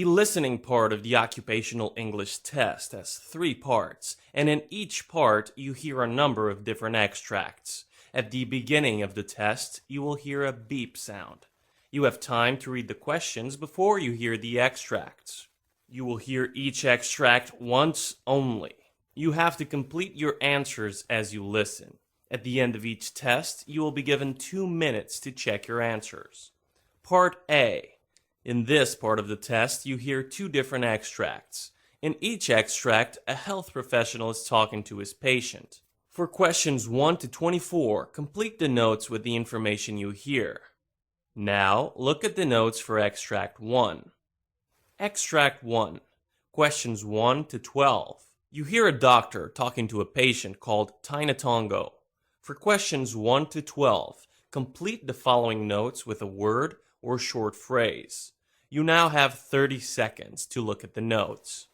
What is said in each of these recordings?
The listening part of the Occupational English Test has 3 parts, and in each part you hear a number of different extracts. At the beginning of the test, you will hear a beep sound. You have time to read the questions before you hear the extracts. You will hear each extract once only. You have to complete your answers as you listen. At the end of each test, you will be given 2 minutes to check your answers. Part A. In this part of the test, you hear 2 different extracts. In each extract, a health professional is talking to his patient. For questions 1 to 24, complete the notes with the information you hear. Now, look at the notes for Extract 1. Extract 1. Questions 1 to 12. You hear a doctor talking to a patient called Tainatongo. For questions 1 to 12, complete the following notes with a word or short phrase. You now have 30 seconds to look at the notes.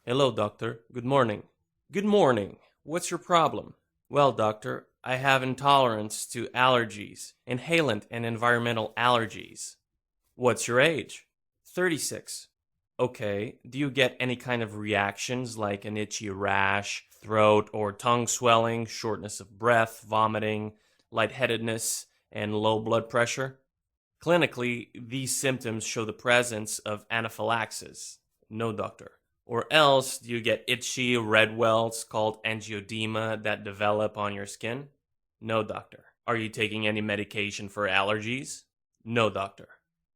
Hello, doctor. Good morning. Good morning. What's your problem? Well, doctor, I have intolerance to allergies, inhalant and environmental allergies. What's your age? 36. Okay, do you get any kind of reactions like an itchy rash, throat or tongue swelling, shortness of breath, vomiting, lightheadedness, and low blood pressure? Clinically, these symptoms show the presence of anaphylaxis. No, doctor. Or else, do you get itchy red welts called angioedema that develop on your skin? No, doctor. Are you taking any medication for allergies? No, doctor.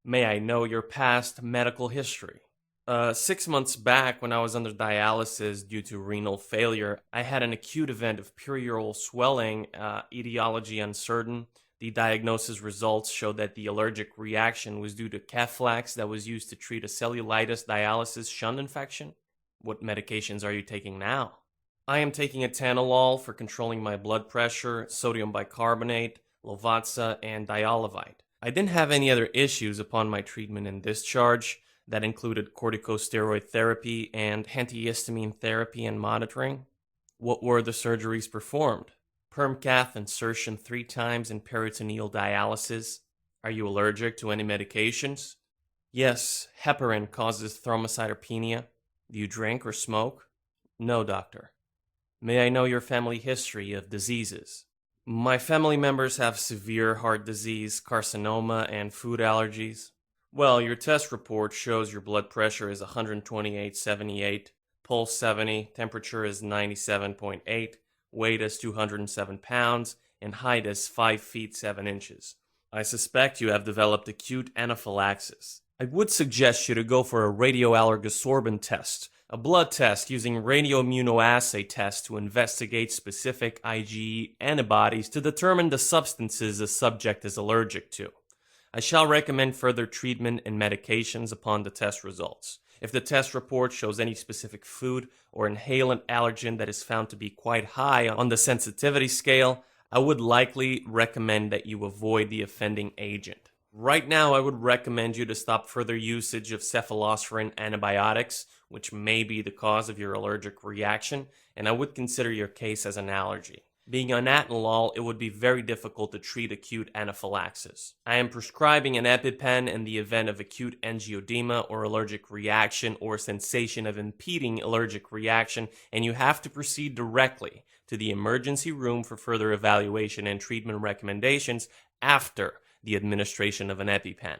May I know your past medical history? 6 months back, when I was under dialysis due to renal failure, I had an acute event of perioral swelling, etiology uncertain. The diagnosis results showed that the allergic reaction was due to Keflex that was used to treat a cellulitis dialysis shunt infection. What medications are you taking now? I am taking atenolol for controlling my blood pressure, sodium bicarbonate, Lovatsa, and Dialovite. I didn't have any other issues upon my treatment and discharge. That included corticosteroid therapy and antihistamine therapy and monitoring. What were the surgeries performed? Perm cath insertion 3 times and peritoneal dialysis. Are you allergic to any medications? Yes, heparin causes thrombocytopenia. Do you drink or smoke? No, doctor. May I know your family history of diseases? My family members have severe heart disease, carcinoma, and food allergies. Well, your test report shows your blood pressure is 128/78, pulse 70, temperature is 97.8, weight is 207 pounds, and height is 5 feet 7 inches. I suspect you have developed acute anaphylaxis. I would suggest you to go for a radioallergosorbent test, a blood test using radioimmunoassay test to investigate specific IgE antibodies to determine the substances the subject is allergic to. I shall recommend further treatment and medications upon the test results. If the test report shows any specific food or inhalant allergen that is found to be quite high on the sensitivity scale, I would likely recommend that you avoid the offending agent. Right now, I would recommend you to stop further usage of cephalosporin antibiotics, which may be the cause of your allergic reaction, and I would consider your case as an allergy. Being on atenolol, it would be very difficult to treat acute anaphylaxis. I am prescribing an EpiPen in the event of acute angioedema or allergic reaction or sensation of impeding allergic reaction, and you have to proceed directly to the emergency room for further evaluation and treatment recommendations after the administration of an EpiPen.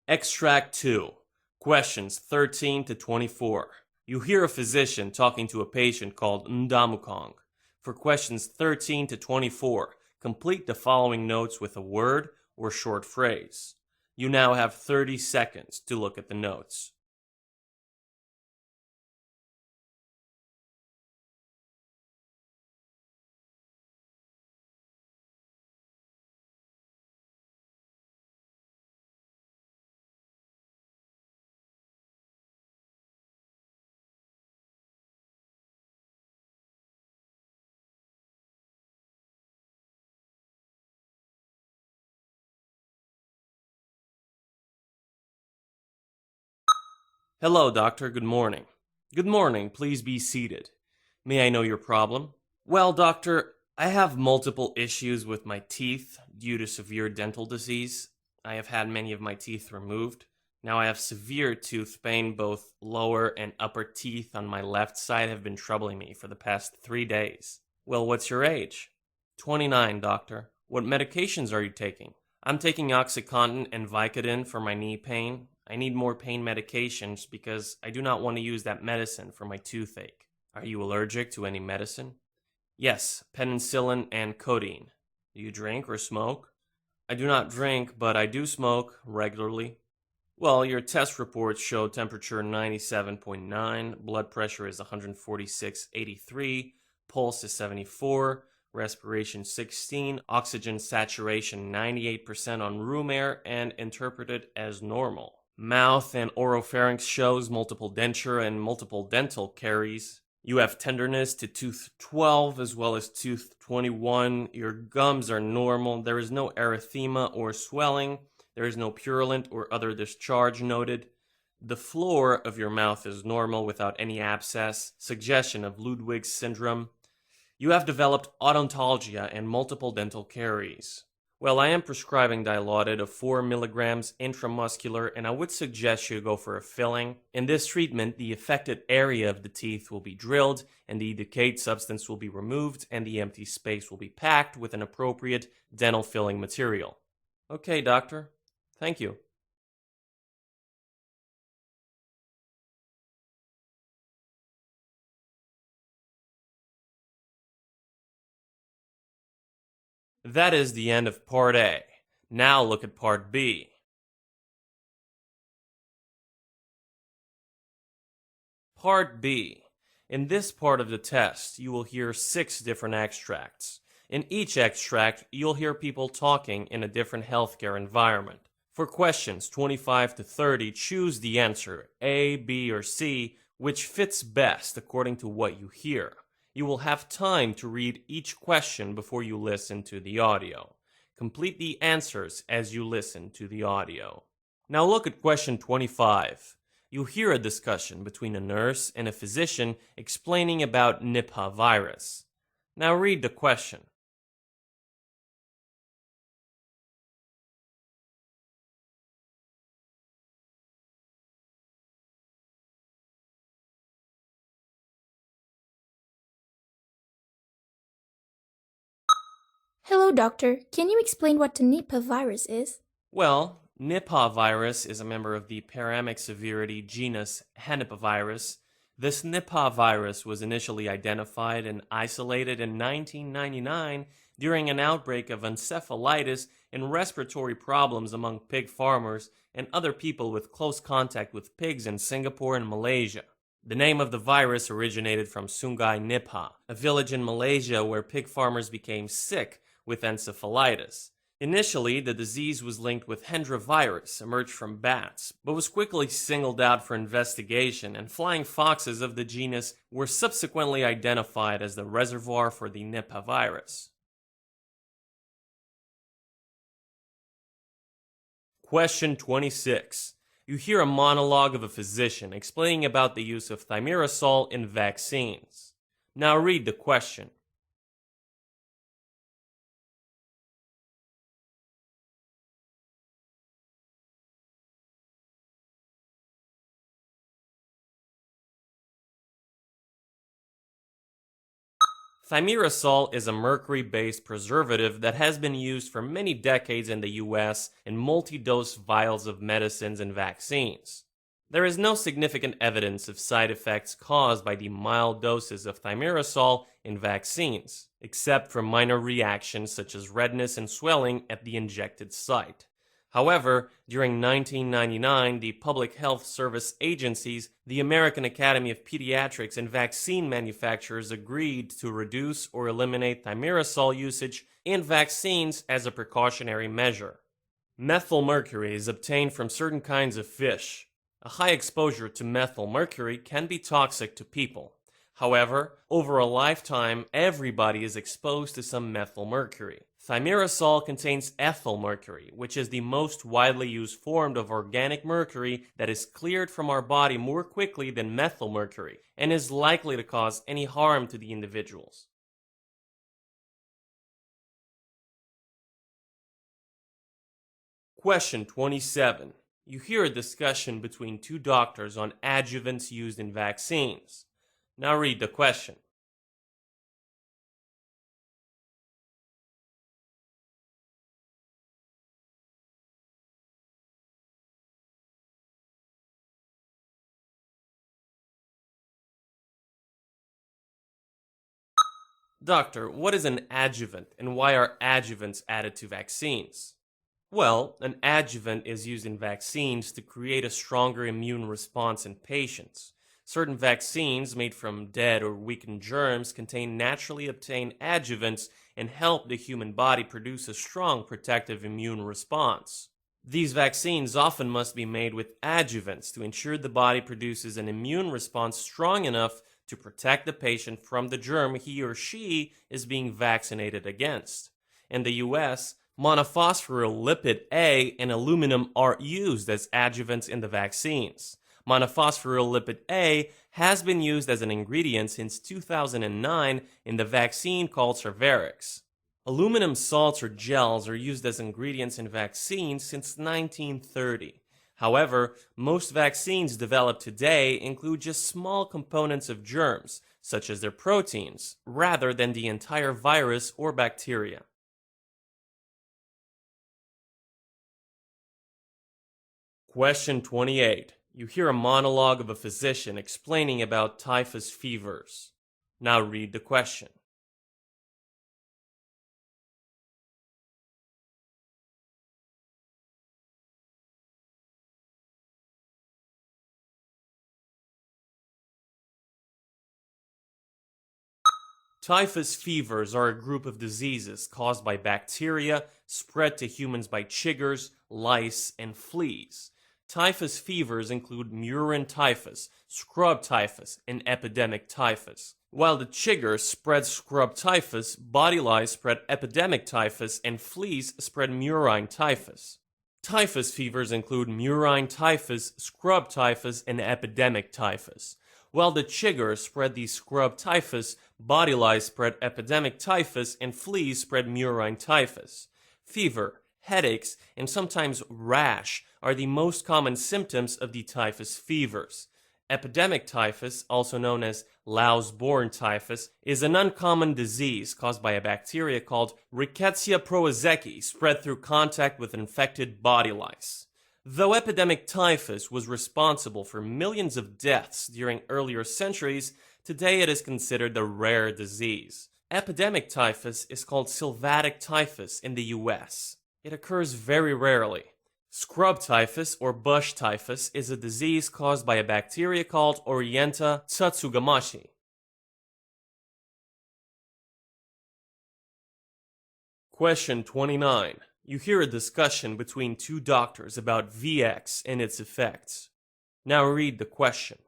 Extract 2. Questions 13 to 24. You hear a physician talking to a patient called Ndamukong. For questions 13 to 24, complete the following notes with a word or short phrase. You now have 30 seconds to look at the notes. Hello, doctor. Good morning. Good morning. Please be seated. May I know your problem? Well, doctor, I have multiple issues with my teeth due to severe dental disease. I have had many of my teeth removed. Now I have severe tooth pain. Both lower and upper teeth on my left side have been troubling me for the past 3 days. Well, what's your age? 29, doctor. What medications are you taking? I'm taking OxyContin and Vicodin for my knee pain. I need more pain medications because I do not want to use that medicine for my toothache. Are you allergic to any medicine? Yes, penicillin and codeine. Do you drink or smoke? I do not drink, but I do smoke regularly. Well, your test reports show temperature 97.9, blood pressure is 146/83, pulse is 74, respiration 16, oxygen saturation 98% on room air, and interpreted as normal. Mouth and oropharynx shows multiple denture and multiple dental caries. You have tenderness to tooth 12 as well as tooth 21. Your gums are normal. There is no erythema or swelling. There is no purulent or other discharge noted. The floor of your mouth is normal without any abscess, suggestion of Ludwig's syndrome. You have developed odontologia and multiple dental caries. Well, I am prescribing Dilaudid of 4 milligrams intramuscular, and I would suggest you go for a filling. In this treatment, the affected area of the teeth will be drilled, and the decayed substance will be removed, and the empty space will be packed with an appropriate dental filling material. Okay, doctor. Thank you. That is the end of Part A. Now look at Part B. Part B. In this part of the test, you will hear 6 different extracts. In each extract, you'll hear people talking in a different healthcare environment. For questions 25 to 30, choose the answer A, B, or C, which fits best according to what you hear. You will have time to read each question before you listen to the audio. Complete the answers as you listen to the audio. Now look at question 25. You'll hear a discussion between a nurse and a physician explaining about Nipah virus. Now read the question. Hello, doctor. Can you explain what the Nipah virus is? Well, Nipah virus is a member of the paramic severity genus Henipavirus. This Nipah virus was initially identified and isolated in 1999 during an outbreak of encephalitis and respiratory problems among pig farmers and other people with close contact with pigs in Singapore and Malaysia. The name of the virus originated from Sungai Nipah, a village in Malaysia where pig farmers became sick with encephalitis. Initially, the disease was linked with Hendra virus, emerged from bats, but was quickly singled out for investigation, and flying foxes of the genus were subsequently identified as the reservoir for the Nipah virus. Question 26. You hear a monologue of a physician explaining about the use of thimerosal in vaccines. Now read the question. Thimerosal is a mercury-based preservative that has been used for many decades in the US in multi-dose vials of medicines and vaccines. There is no significant evidence of side effects caused by the mild doses of thimerosal in vaccines, except for minor reactions such as redness and swelling at the injected site. However, during 1999, the Public Health Service agencies, the American Academy of Pediatrics, and vaccine manufacturers agreed to reduce or eliminate thimerosal usage in vaccines as a precautionary measure. Methylmercury is obtained from certain kinds of fish. A high exposure to methylmercury can be toxic to people. However, over a lifetime, everybody is exposed to some methylmercury. Thimerosal contains ethyl mercury, which is the most widely used form of organic mercury that is cleared from our body more quickly than methyl mercury and is likely to cause any harm to the individuals. Question 27. You hear a discussion between two doctors on adjuvants used in vaccines. Now read the question. Doctor, what is an adjuvant and why are adjuvants added to vaccines? Well, an adjuvant is used in vaccines to create a stronger immune response in patients. Certain vaccines made from dead or weakened germs contain naturally obtained adjuvants and help the human body produce a strong protective immune response. These vaccines often must be made with adjuvants to ensure the body produces an immune response strong enough to protect the patient from the germ he or she is being vaccinated against. In the US, monophosphoryl A and aluminum are used as adjuvants in the vaccines. Monophosphoryl A has been used as an ingredient since 2009 in the vaccine called Cervarix. Aluminum salts or gels are used as ingredients in vaccines since 1930. However, most vaccines developed today include just small components of germs, such as their proteins, rather than the entire virus or bacteria. Question 28. You hear a monologue of a physician explaining about typhus fevers. Now read the question. Typhus fevers are a group of diseases caused by bacteria spread to humans by chiggers, lice, and fleas. Typhus fevers include murine typhus, scrub typhus, and epidemic typhus. While the chiggers spread scrub typhus, body lice spread epidemic typhus, and fleas spread murine typhus. Typhus fevers include murine typhus, scrub typhus, and epidemic typhus. While the chiggers spread the scrub typhus, body lice spread epidemic typhus, and fleas spread murine typhus. Fever, headaches, and sometimes rash are the most common symptoms of the typhus fevers. Epidemic typhus, also known as louse-borne typhus, is an uncommon disease caused by a bacteria called Rickettsia prowazekii spread through contact with infected body lice. Though epidemic typhus was responsible for millions of deaths during earlier centuries, today it is considered a rare disease. Epidemic typhus is called sylvatic typhus in the US. It occurs very rarely. Scrub typhus or bush typhus is a disease caused by a bacteria called Orienta tsutsugamashi. Question 29. You hear a discussion between two doctors about VX and its effects. Now read the question.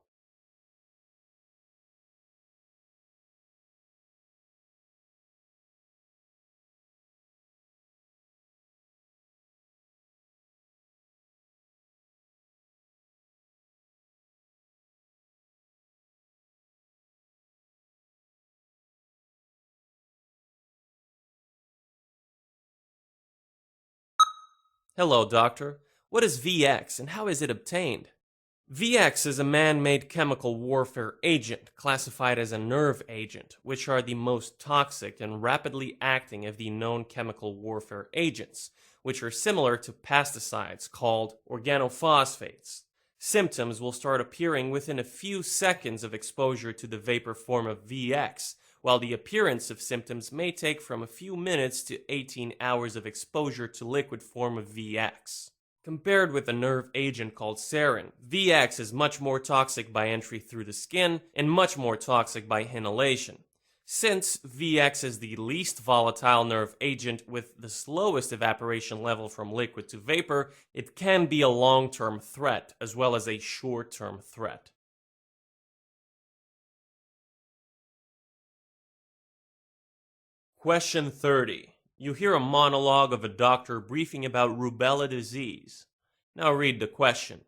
Hello, doctor. What is VX and how is it obtained? VX is a man-made chemical warfare agent classified as a nerve agent, which are the most toxic and rapidly acting of the known chemical warfare agents, which are similar to pesticides called organophosphates. Symptoms will start appearing within a few seconds of exposure to the vapor form of VX, while the appearance of symptoms may take from a few minutes to 18 hours of exposure to liquid form of VX. Compared with a nerve agent called sarin, VX is much more toxic by entry through the skin and much more toxic by inhalation. Since VX is the least volatile nerve agent with the slowest evaporation level from liquid to vapor, it can be a long-term threat as well as a short-term threat. Question 30. You hear a monologue of a doctor briefing about rubella disease. Now read the question.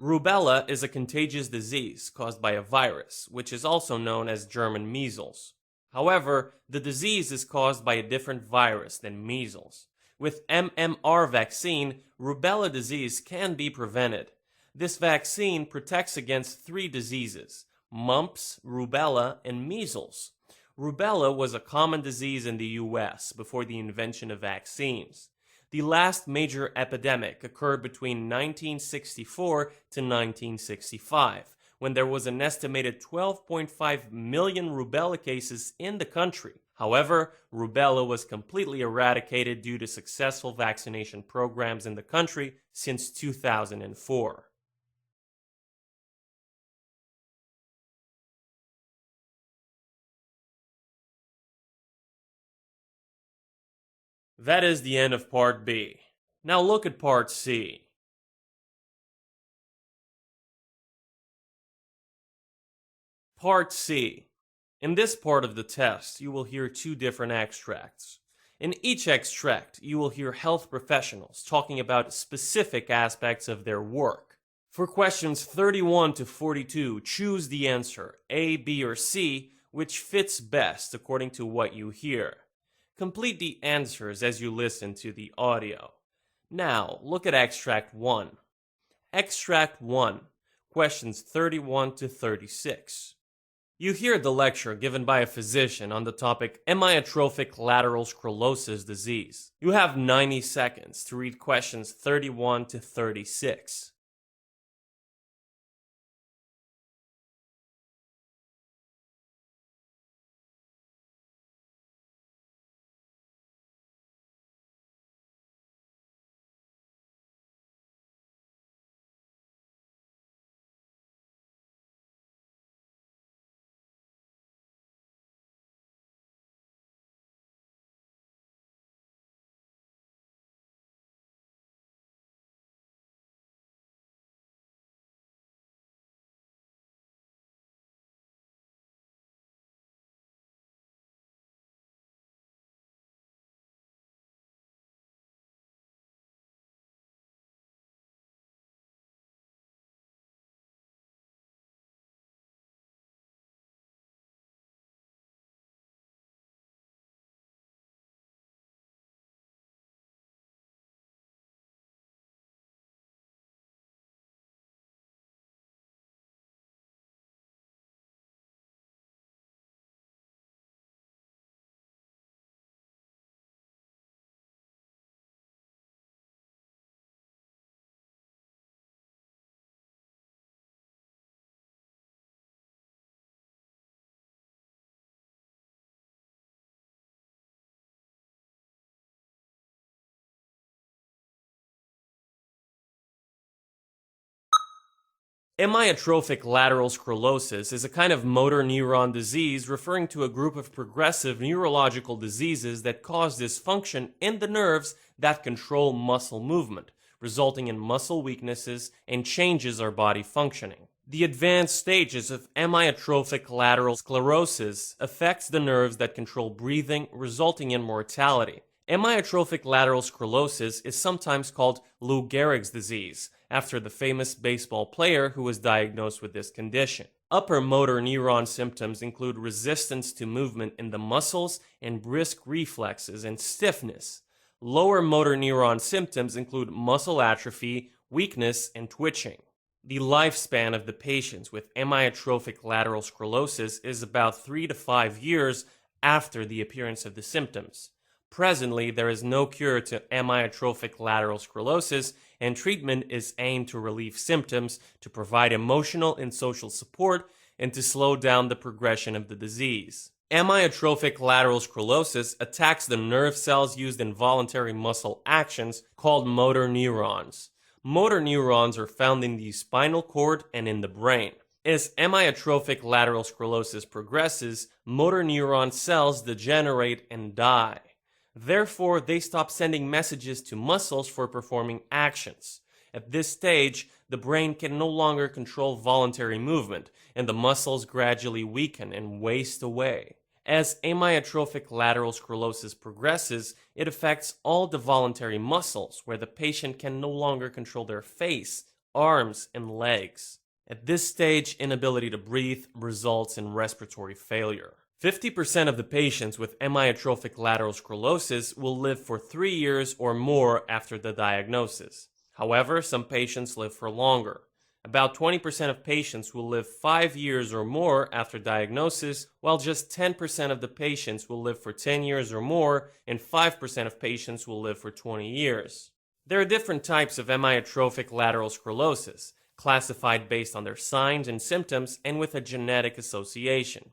Rubella is a contagious disease caused by a virus, which is also known as German measles. However, the disease is caused by a different virus than measles. With MMR vaccine, rubella disease can be prevented. This vaccine protects against 3 diseases: mumps, rubella, and measles. Rubella was a common disease in the US before the invention of vaccines. The last major epidemic occurred between 1964 to 1965, when there was an estimated 12.5 million rubella cases in the country. However, rubella was completely eradicated due to successful vaccination programs in the country since 2004. That is the end of Part B. Now look at Part C. Part C. In this part of the test, you will hear 2 different extracts. In each extract, you will hear health professionals talking about specific aspects of their work. For questions 31 to 42, choose the answer A, B, or C, which fits best according to what you hear. Complete the answers as you listen to the audio. Now, look at Extract 1. Extract 1, questions 31 to 36. You hear the lecture given by a physician on the topic amyotrophic lateral sclerosis disease. You have 90 seconds to read questions 31 to 36. Amyotrophic lateral sclerosis is a kind of motor neuron disease referring to a group of progressive neurological diseases that cause dysfunction in the nerves that control muscle movement, resulting in muscle weaknesses and changes our body functioning. The advanced stages of amyotrophic lateral sclerosis affects the nerves that control breathing, resulting in mortality. Amyotrophic lateral sclerosis is sometimes called Lou Gehrig's disease, after the famous baseball player who was diagnosed with this condition. Upper motor neuron symptoms include resistance to movement in the muscles and brisk reflexes and stiffness. Lower motor neuron symptoms include muscle atrophy, weakness, and twitching. The lifespan of the patients with amyotrophic lateral sclerosis is about 3 to 5 years after the appearance of the symptoms. Presently, there is no cure to amyotrophic lateral sclerosis, and treatment is aimed to relieve symptoms, to provide emotional and social support, and to slow down the progression of the disease. Amyotrophic lateral sclerosis attacks the nerve cells used in voluntary muscle actions called motor neurons. Motor neurons are found in the spinal cord and in the brain. As amyotrophic lateral sclerosis progresses, motor neuron cells degenerate and die. Therefore, they stop sending messages to muscles for performing actions. At this stage, the brain can no longer control voluntary movement, and the muscles gradually weaken and waste away. As amyotrophic lateral sclerosis progresses, it affects all the voluntary muscles, where the patient can no longer control their face, arms, and legs. At this stage, inability to breathe results in respiratory failure. 50% of the patients with amyotrophic lateral sclerosis will live for 3 years or more after the diagnosis. However, some patients live for longer. About 20% of patients will live 5 years or more after diagnosis, while just 10% of the patients will live for 10 years or more, and 5% of patients will live for 20 years. There are different types of amyotrophic lateral sclerosis, classified based on their signs and symptoms and with a genetic association.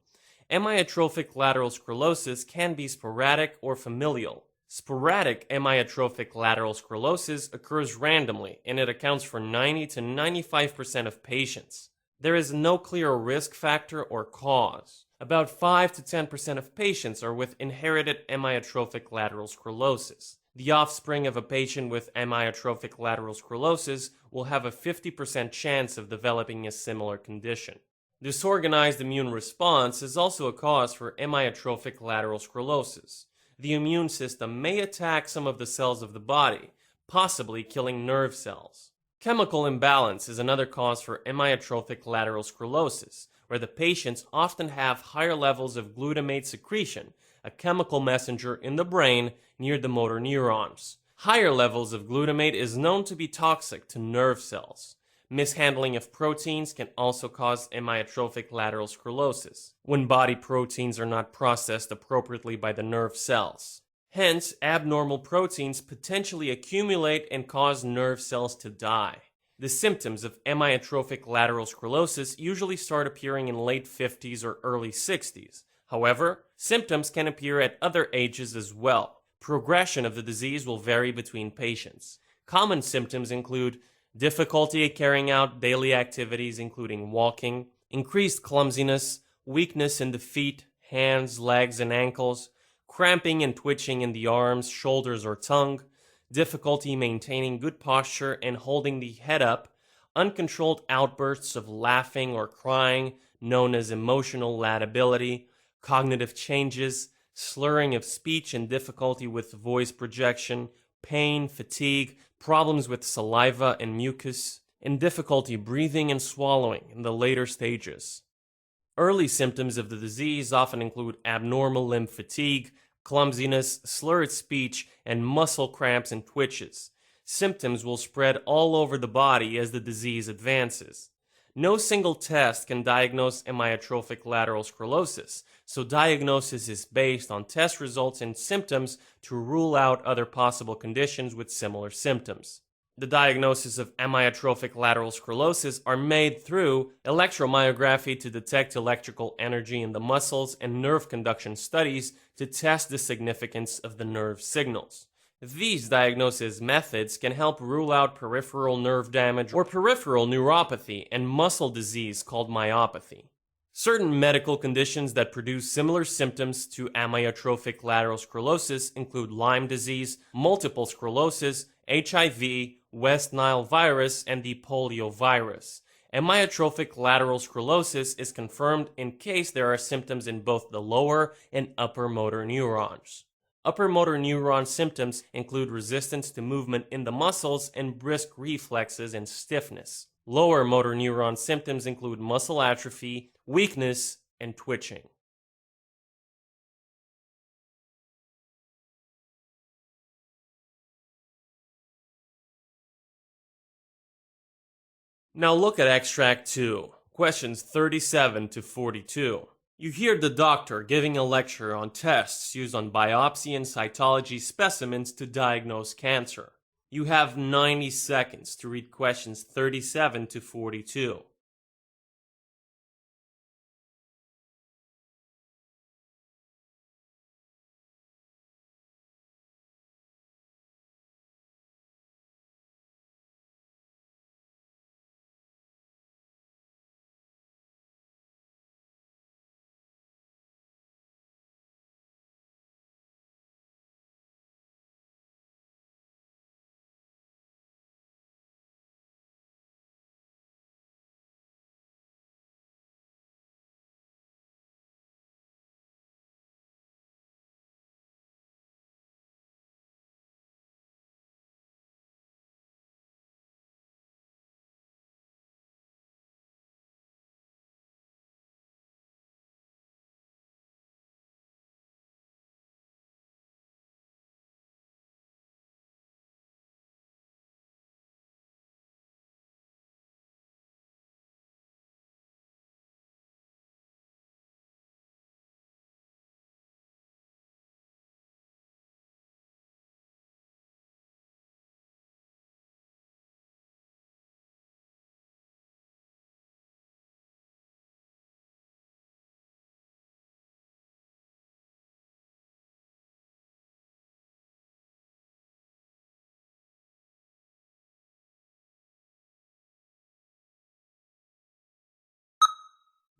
Amyotrophic lateral sclerosis can be sporadic or familial. Sporadic amyotrophic lateral sclerosis occurs randomly, and it accounts for 90 to 95% of patients. There is no clear risk factor or cause. About 5 to 10% of patients are with inherited amyotrophic lateral sclerosis. The offspring of a patient with amyotrophic lateral sclerosis will have a 50% chance of developing a similar condition. Disorganized immune response is also a cause for amyotrophic lateral sclerosis. The immune system may attack some of the cells of the body, possibly killing nerve cells. Chemical imbalance is another cause for amyotrophic lateral sclerosis, where the patients often have higher levels of glutamate secretion, a chemical messenger in the brain near the motor neurons. Higher levels of glutamate is known to be toxic to nerve cells. Mishandling of proteins can also cause amyotrophic lateral sclerosis, when body proteins are not processed appropriately by the nerve cells. Hence, abnormal proteins potentially accumulate and cause nerve cells to die. The symptoms of amyotrophic lateral sclerosis usually start appearing in late 50s or early 60s. However, symptoms can appear at other ages as well. Progression of the disease will vary between patients. Common symptoms include difficulty carrying out daily activities including walking, increased clumsiness, weakness in the feet, hands, legs, and ankles, cramping and twitching in the arms, shoulders, or tongue, difficulty maintaining good posture and holding the head up, uncontrolled outbursts of laughing or crying, known as emotional lability, cognitive changes, slurring of speech and difficulty with voice projection, pain, fatigue, problems with saliva and mucus, and difficulty breathing and swallowing in the later stages. Early symptoms of the disease often include abnormal limb fatigue, clumsiness, slurred speech, and muscle cramps and twitches. Symptoms will spread all over the body as the disease advances. No single test can diagnose amyotrophic lateral sclerosis, so diagnosis is based on test results and symptoms to rule out other possible conditions with similar symptoms. The diagnosis of amyotrophic lateral sclerosis are made through electromyography to detect electrical energy in the muscles and nerve conduction studies to test the significance of the nerve signals. These diagnosis methods can help rule out peripheral nerve damage or peripheral neuropathy and muscle disease called myopathy. Certain medical conditions that produce similar symptoms to amyotrophic lateral sclerosis include Lyme disease, multiple sclerosis, HIV, West Nile virus, and the polio virus. Amyotrophic lateral sclerosis is confirmed in case there are symptoms in both the lower and upper motor neurons. Upper motor neuron symptoms include resistance to movement in the muscles and brisk reflexes and stiffness. Lower motor neuron symptoms include muscle atrophy, weakness, and twitching. Now look at extract 2, questions 37 to 42. You hear the doctor giving a lecture on tests used on biopsy and cytology specimens to diagnose cancer. You have 90 seconds to read questions 37 to 42.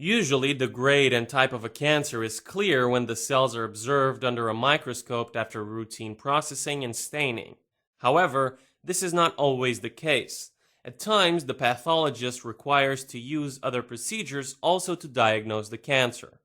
Usually, the grade and type of a cancer is clear when the cells are observed under a microscope after routine processing and staining. However, this is not always the case. At times, the pathologist requires to use other procedures also to diagnose the cancer.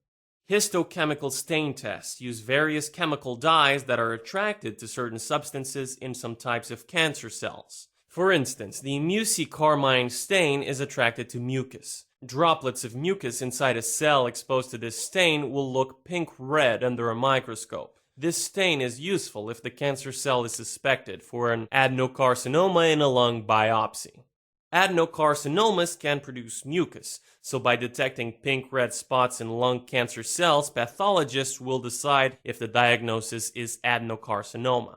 Histochemical stain tests use various chemical dyes that are attracted to certain substances in some types of cancer cells. For instance, the mucicarmine stain is attracted to mucus. Droplets of mucus inside a cell exposed to this stain will look pink-red under a microscope. This stain is useful if the cancer cell is suspected for an adenocarcinoma in a lung biopsy. Adenocarcinomas can produce mucus, so by detecting pink-red spots in lung cancer cells, pathologists will decide if the diagnosis is adenocarcinoma.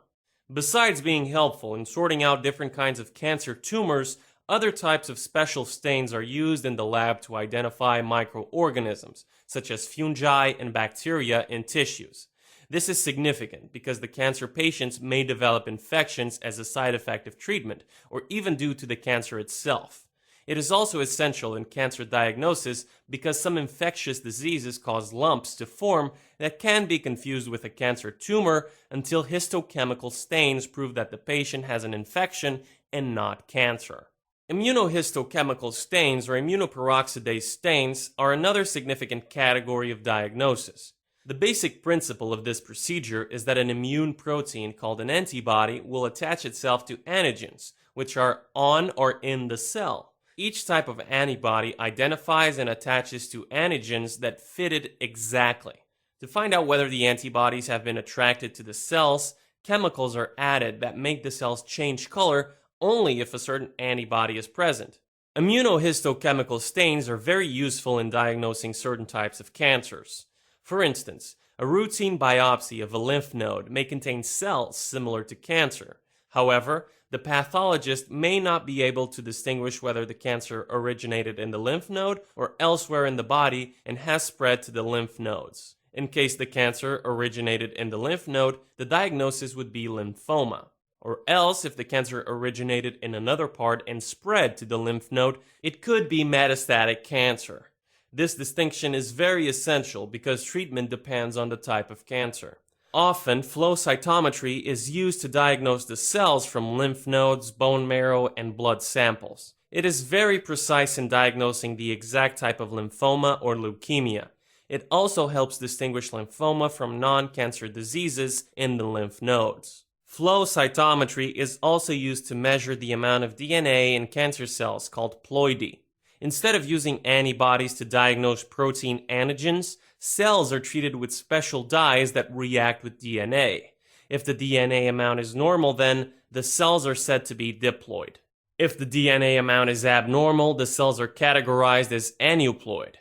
Besides being helpful in sorting out different kinds of cancer tumors, other types of special stains are used in the lab to identify microorganisms, such as fungi and bacteria in tissues. This is significant because the cancer patients may develop infections as a side effect of treatment, or even due to the cancer itself. It is also essential in cancer diagnosis because some infectious diseases cause lumps to form that can be confused with a cancer tumor until histochemical stains prove that the patient has an infection and not cancer. Immunohistochemical stains or immunoperoxidase stains are another significant category of diagnosis. The basic principle of this procedure is that an immune protein called an antibody will attach itself to antigens, which are on or in the cell. Each type of antibody identifies and attaches to antigens that fit it exactly. To find out whether the antibodies have been attracted to the cells, chemicals are added that make the cells change color only if a certain antibody is present. Immunohistochemical stains are very useful in diagnosing certain types of cancers. For instance, a routine biopsy of a lymph node may contain cells similar to cancer. However, the pathologist may not be able to distinguish whether the cancer originated in the lymph node or elsewhere in the body and has spread to the lymph nodes. In case the cancer originated in the lymph node, the diagnosis would be lymphoma. Or else, if the cancer originated in another part and spread to the lymph node, it could be metastatic cancer. This distinction is very essential because treatment depends on the type of cancer. Often, flow cytometry is used to diagnose the cells from lymph nodes, bone marrow, and blood samples. It is very precise in diagnosing the exact type of lymphoma or leukemia. It also helps distinguish lymphoma from non-cancer diseases in the lymph nodes. Flow cytometry is also used to measure the amount of DNA in cancer cells called ploidy. Instead of using antibodies to diagnose protein antigens, cells are treated with special dyes that react with DNA. If the DNA amount is normal, then the cells are said to be diploid. If the DNA amount is abnormal, the cells are categorized as aneuploid.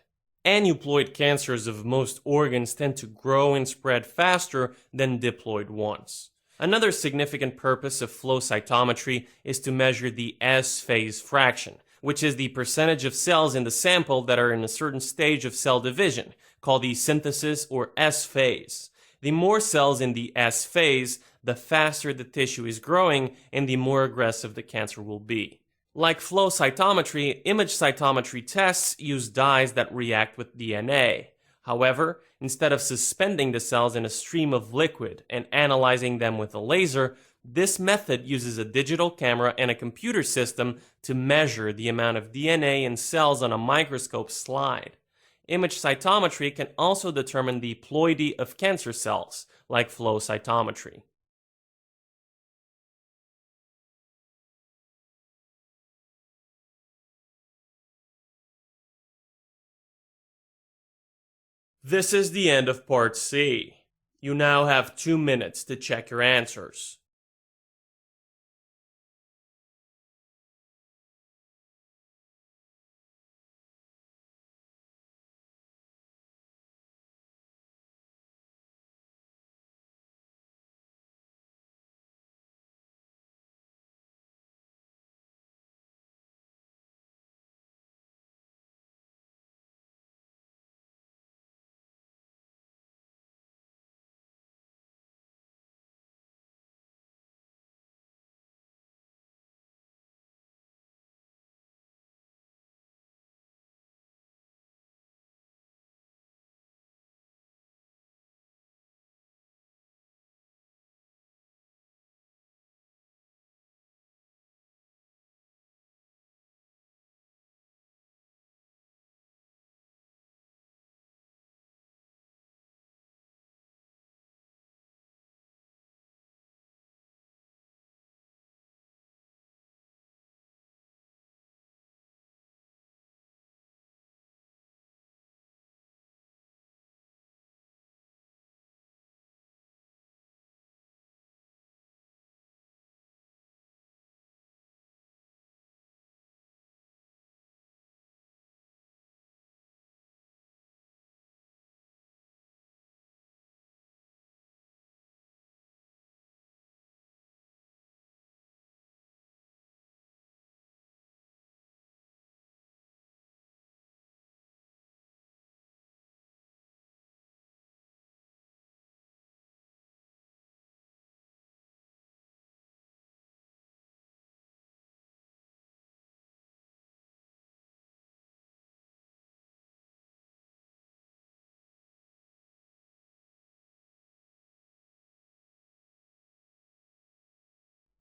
Aneuploid cancers of most organs tend to grow and spread faster than diploid ones. Another significant purpose of flow cytometry is to measure the S-phase fraction, which is the percentage of cells in the sample that are in a certain stage of cell division, called the synthesis or S phase. The more cells in the S phase, the faster the tissue is growing and the more aggressive the cancer will be. Like flow cytometry, image cytometry tests use dyes that react with DNA. However, instead of suspending the cells in a stream of liquid and analyzing them with a laser, this method uses a digital camera and a computer system to measure the amount of DNA in cells on a microscope slide. Image cytometry can also determine the ploidy of cancer cells, like flow cytometry. This is the end of Part C. You now have 2 minutes to check your answers.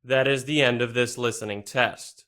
That is the end of this listening test.